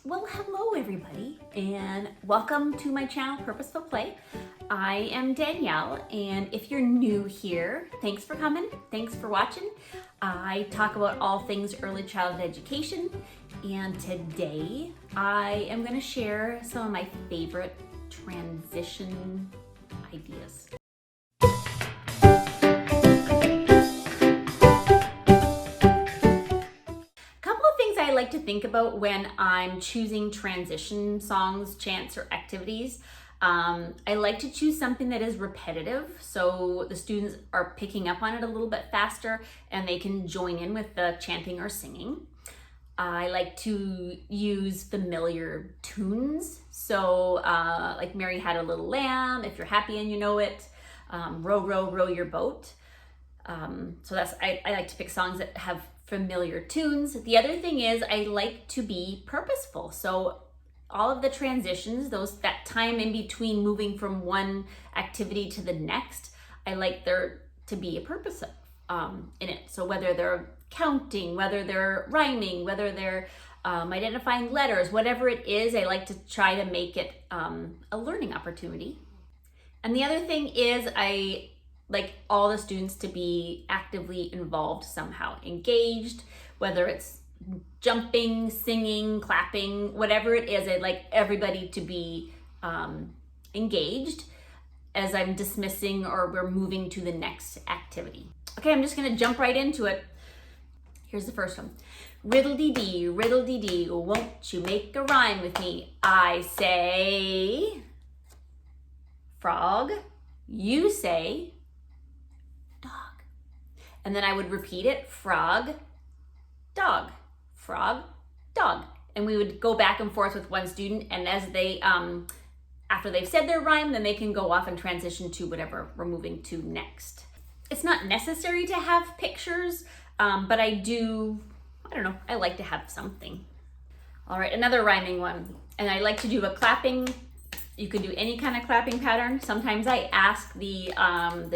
Well, hello everybody, and welcome to my channel, Purposeful Play. I am Danielle, and if you're new here, thanks for coming, thanks for watching. I talk about all things early childhood education, and today I am going to share some of my favorite transition ideas. I like to think about when I'm choosing transition songs, chants, or activities. I like to choose something that is repetitive so the students are picking up on it a little bit faster and they can join in with the chanting or singing. I like to use familiar tunes. So like Mary Had a Little Lamb, If You're Happy and You Know It, Row, Row, Row Your Boat. So I like to pick songs that have familiar tunes. The other thing is I like to be purposeful. So all of the transitions, that time in between moving from one activity to the next, I like there to be a purpose in it. So whether they're counting, whether they're rhyming, whether they're identifying letters, whatever it is, I like to try to make it a learning opportunity. And the other thing is I like all the students to be actively involved somehow, engaged, whether it's jumping, singing, clapping, whatever it is. I'd like everybody to be engaged as I'm dismissing or we're moving to the next activity. Okay, I'm just gonna jump right into it. Here's the first one. Riddle-dee-dee, riddle-dee-dee, won't you make a rhyme with me? I say frog, you say dog. And then I would repeat it, frog, dog, frog, dog. And we would go back and forth with one student, and as they, after they've said their rhyme, then they can go off and transition to whatever we're moving to next. It's not necessary to have pictures, but I like to have something. All right, another rhyming one. And I like to do a clapping. You could do any kind of clapping pattern. Sometimes I ask the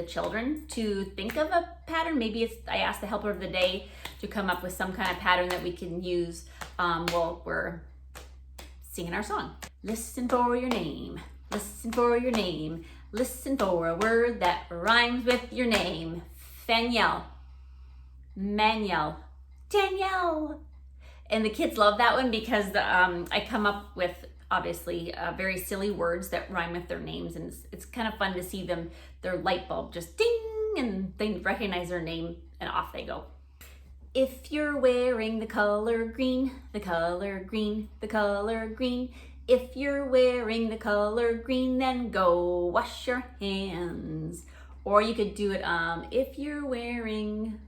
children to think of a pattern. Maybe I ask the helper of the day to come up with some kind of pattern that we can use while we're singing our song. Listen for your name, listen for your name, listen for a word that rhymes with your name. Faniel, Manuel, Danielle. And the kids love that one because I come up with obviously very silly words that rhyme with their names, and it's kind of fun to see their light bulb just ding, and they recognize their name and off they go. If you're wearing the color green, the color green, the color green, if you're wearing the color green, then go wash your hands. Or you could do it, if you're wearing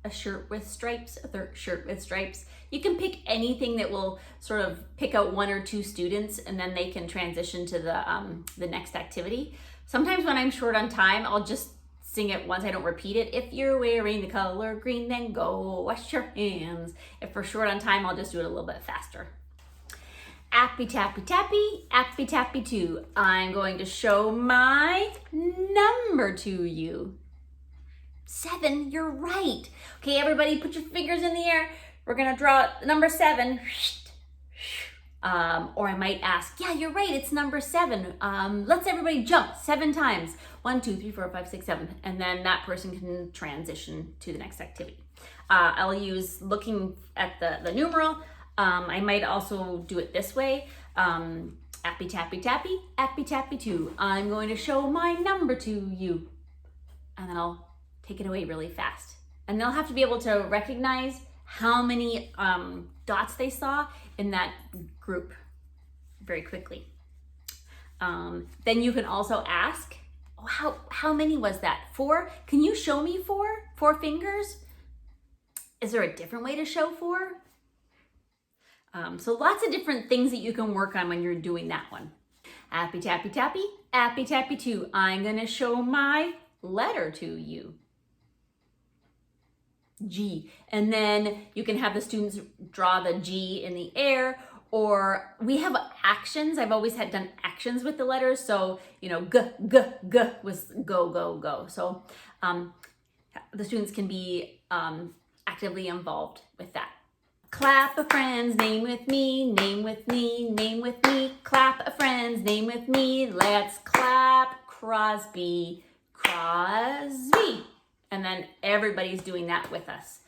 a shirt with stripes, a shirt with stripes. You can pick anything that will sort of pick out one or two students, and then they can transition to the next activity. Sometimes when I'm short on time, I'll just sing it once. I don't repeat it. If you're wearing the color green, then go wash your hands. If we're short on time, I'll just do it a little bit faster. Appy tappy tappy, appy tappy too. I'm going to show my number to you. 7, you're right. Okay, everybody put your fingers in the air. We're gonna draw number 7. Or I might ask, yeah, you're right, it's number 7. Let's everybody jump 7 times. 1, 2, 3, 4, 5, 6, 7. And then that person can transition to the next activity. I'll use looking at the numeral. I might also do it this way. Appy tappy tappy, appy tappy 2. I'm going to show my number to you. And then I'll take it away really fast. And they'll have to be able to recognize how many dots they saw in that group very quickly. Then you can also ask, oh, how many was that? 4? Can you show me 4? 4 fingers? Is there a different way to show 4? So lots of different things that you can work on when you're doing that one. Appy tappy tappy, appy tappy 2. I'm gonna show my letter to you. G. And then you can have the students draw the G in the air, or we have actions. I've always done actions with the letters. So, G was go, go, go. So the students can be actively involved with that. Clap a friend's name with me, name with me, name with me. Clap a friend's name with me. Let's clap Crosby, Crosby. And then everybody's doing that with us.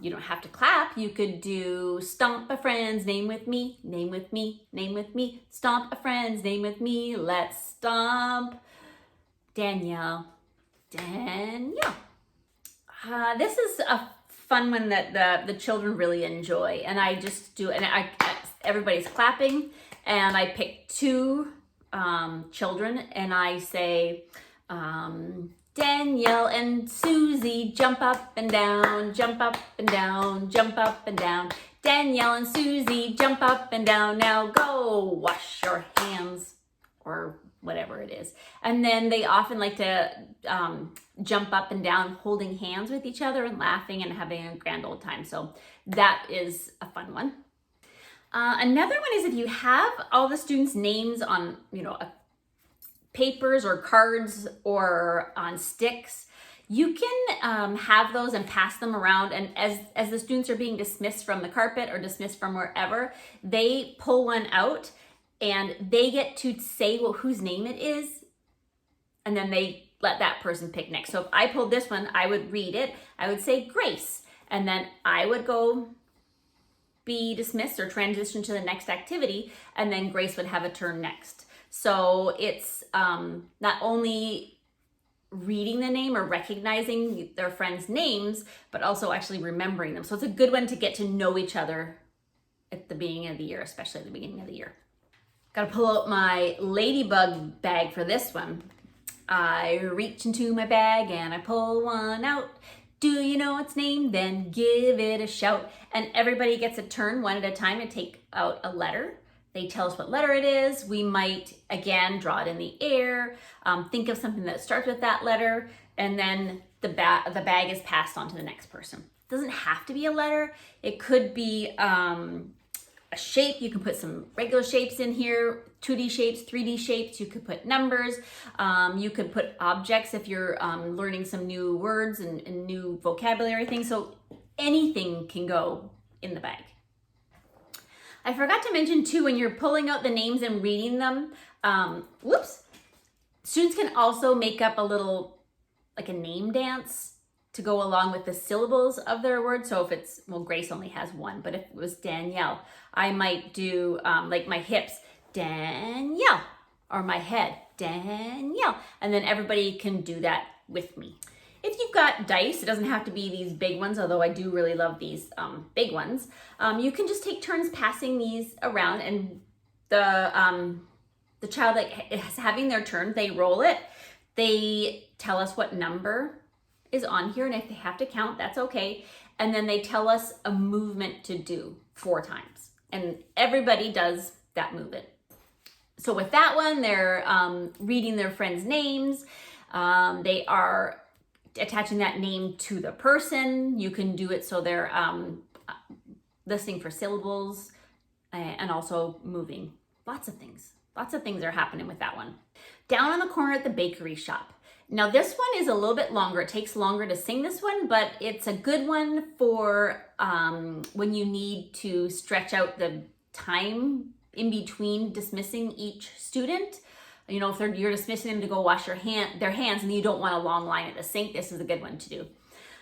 You don't have to clap. You could do stomp a friend's name with me, name with me, name with me. Stomp a friend's name with me. Let's stomp Danielle, Danielle. This is a fun one that the children really enjoy, and I just do, and everybody's clapping, and I pick two children, and I say, Danielle and Susie, jump up and down, jump up and down, jump up and down. Danielle and Susie, jump up and down. Now go wash your hands, or whatever it is. And then they often like to jump up and down holding hands with each other and laughing and having a grand old time. So that is a fun one. Another one is if you have all the students' names on, papers or cards or on sticks, you can have those and pass them around. And as the students are being dismissed from the carpet or dismissed from wherever, they pull one out and they get to say whose name it is, and then they let that person pick next. So if I pulled this one, I would read it. I would say Grace, and then I would go be dismissed or transition to the next activity, and then Grace would have a turn next. So it's not only reading the name or recognizing their friends' names, but also actually remembering them. So it's a good one to get to know each other at the beginning of the year, especially at the beginning of the year. Got to pull out my ladybug bag for this one. I reach into my bag and I pull one out. Do you know its name? Then give it a shout. And everybody gets a turn one at a time and take out a letter. They tell us what letter it is. We might, again, draw it in the air. Think of something that starts with that letter. And then the bag is passed on to the next person. It doesn't have to be a letter. It could be a shape. You can put some regular shapes in here, 2D shapes, 3D shapes. You could put numbers. You could put objects if you're learning some new words and new vocabulary things. So anything can go in the bag. I forgot to mention too, when you're pulling out the names and reading them, students can also make up a little, like a name dance to go along with the syllables of their word. So if it's, Grace only has one, but if it was Danielle, I might do like my hips, Danielle, or my head, Danielle. And then everybody can do that with me. If you've got dice, it doesn't have to be these big ones, although I do really love these big ones. You can just take turns passing these around, and the child that is having their turn, they roll it. They tell us what number is on here, and if they have to count, that's okay. And then they tell us a movement to do 4 times, and everybody does that movement. So with that one, they're reading their friends' names. They are attaching that name to the person. You can do it so they're listening for syllables and also moving. Lots of things are happening with that one. Down on the corner at the bakery shop. Now this one is a little bit longer. It takes longer to sing this one, but it's a good one for when you need to stretch out the time in between dismissing each student. If you're dismissing them to go wash their hands and you don't want a long line at the sink, this is a good one to do.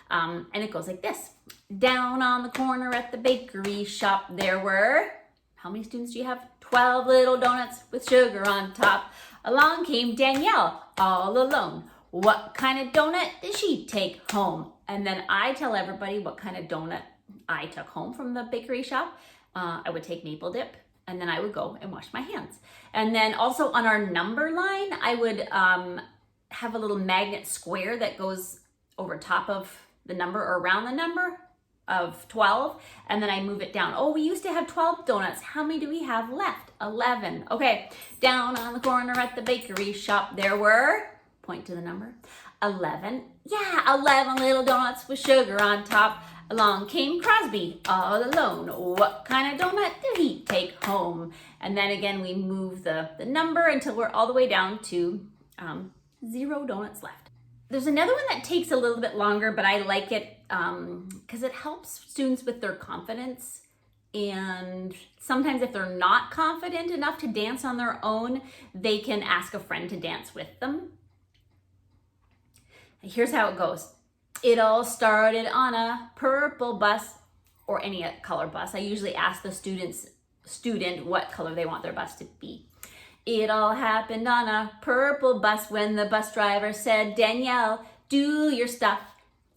And it goes like this. Down on the corner at the bakery shop, there were, how many students do you have? 12 little donuts with sugar on top. Along came Danielle, all alone. What kind of donut did she take home? And then I tell everybody what kind of donut I took home from the bakery shop. I would take maple dip, and then I would go and wash my hands. And then also on our number line, I would have a little magnet square that goes over top of the number or around the number of 12. And then I move it down. Oh, we used to have 12 donuts. How many do we have left? 11. Okay, down on the corner at the bakery shop, there were, point to the number, 11. Yeah, 11 little donuts with sugar on top. Along came Crosby, all alone. What kind of donut did he take home? And then again, we move the number until we're all the way down to 0 donuts left. There's another one that takes a little bit longer, but I like it because it helps students with their confidence. And sometimes if they're not confident enough to dance on their own, they can ask a friend to dance with them. Here's how it goes. It all started on a purple bus, or any color bus. I usually ask the student what color they want their bus to be. It all happened on a purple bus when the bus driver said, "Danielle, do your stuff."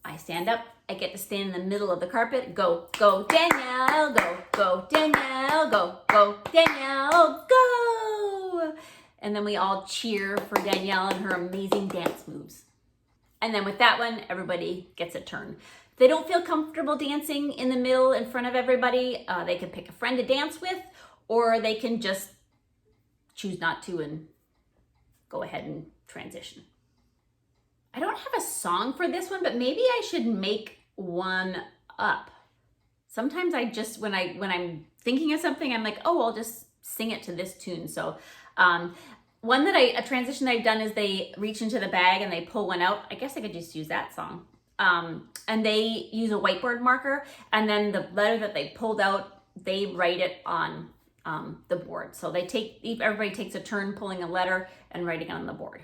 I stand up. I get to stand in the middle of the carpet. Go, go, Danielle, go, go, Danielle, go, go, Danielle, go. And then we all cheer for Danielle and her amazing dance moves. And then with that one, everybody gets a turn. If they don't feel comfortable dancing in the middle in front of everybody, they can pick a friend to dance with, or they can just choose not to and go ahead and transition. I don't have a song for this one, but maybe I should make one up. Sometimes I just, when I'm thinking of something, I'm like, oh, I'll just sing it to this tune. So a transition that I've done is they reach into the bag and they pull one out. I guess I could just use that song. And they use a whiteboard marker, and then the letter that they pulled out, they write it on the board. So everybody takes a turn pulling a letter and writing it on the board.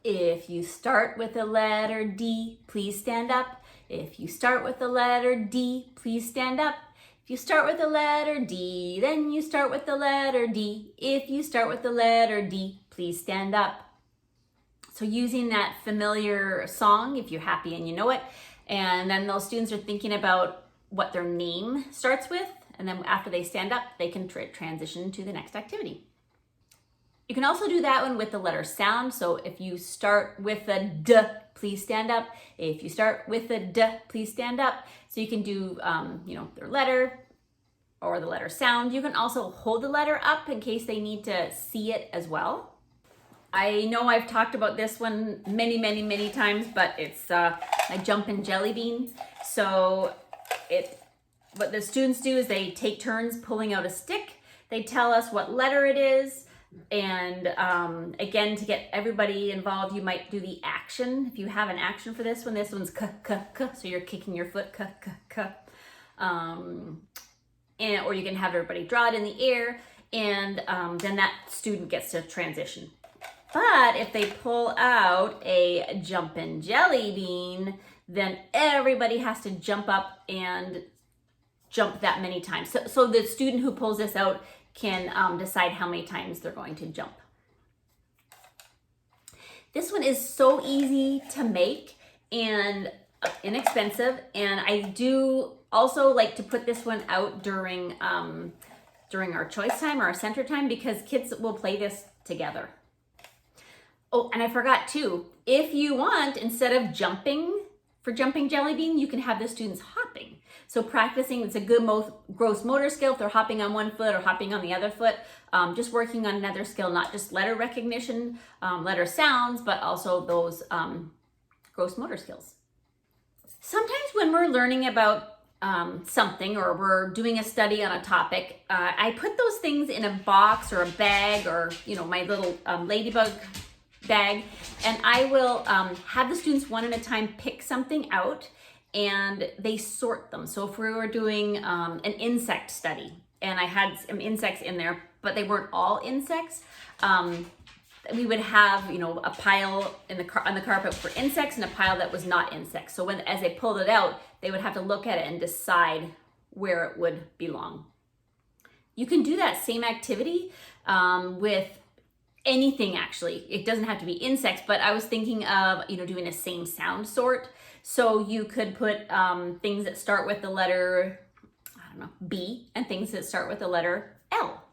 If you start with the letter D, please stand up. If you start with the letter D, please stand up. If you start with the letter D, then you start with the letter D. If you start with the letter D, please stand up. So using that familiar song, if you're happy and you know it, and then those students are thinking about what their name starts with, and then after they stand up, they can transition to the next activity. You can also do that one with the letter sound. So if you start with a D, please stand up. If you start with a D, please stand up. So you can do, their letter or the letter sound. You can also hold the letter up in case they need to see it as well. I know I've talked about this one many, many, many times, but it's my jumpin' jelly bean. So what the students do is they take turns pulling out a stick. They tell us what letter it is. And again, to get everybody involved, you might do the action. If you have an action for this one's k, so you're kicking your foot, k. Or you can have everybody draw it in the air, and then that student gets to transition. But if they pull out a jumpin' jelly bean, then everybody has to jump up and jump that many times. So the student who pulls this out can decide how many times they're going to jump. This one is so easy to make and inexpensive, and I do also like to put this one out during our choice time or our center time, because kids will play this together. Oh, and I forgot too, if you want, instead of jumping jelly bean, you can have the students hopping. So practicing, it's a good gross motor skill if they're hopping on one foot or hopping on the other foot. Just working on another skill, not just letter recognition, letter sounds, but also those gross motor skills. Sometimes when we're learning about something, or we're doing a study on a topic, I put those things in a box or a bag, or my little ladybug bag, and I will have the students one at a time pick something out, and they sort them. So if we were doing an insect study, and I had some insects in there, but they weren't all insects, we would have a pile on the carpet for insects and a pile that was not insects. So as they pulled it out, they would have to look at it and decide where it would belong. You can do that same activity with anything, actually. It doesn't have to be insects, but I was thinking of doing a same sound sort. So you could put things that start with the letter, B, and things that start with the letter L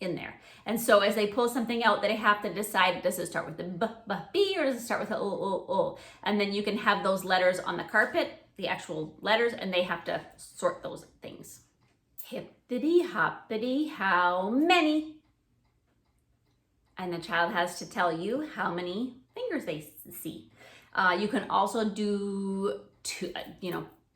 in there. And so as they pull something out, they have to decide, does it start with the B, or does it start with the O? And then you can have those letters on the carpet, the actual letters, and they have to sort those things. Hippity hoppity, how many? And the child has to tell you how many fingers they see. You can also do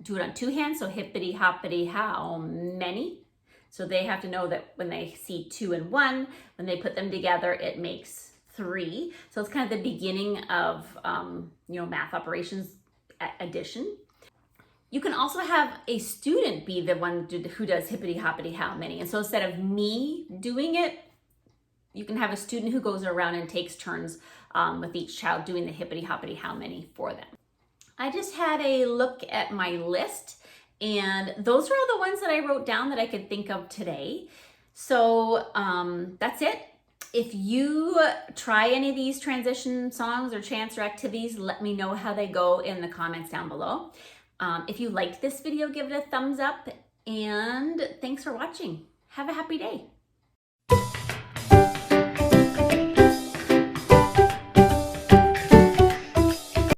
do it on two hands. So hippity hoppity, how many? So they have to know that when they see 2 and 1, when they put them together, it makes 3. So it's kind of the beginning of, math operations addition. You can also have a student be the one who does hippity hoppity how many. And so instead of me doing it, you can have a student who goes around and takes turns with each child doing the hippity hoppity how many for them. I just had a look at my list, and those are all the ones that I wrote down that I could think of today. So that's it. If you try any of these transition songs or chants or activities, let me know how they go in the comments down below. If you liked this video, give it a thumbs up, and thanks for watching. Have a happy day.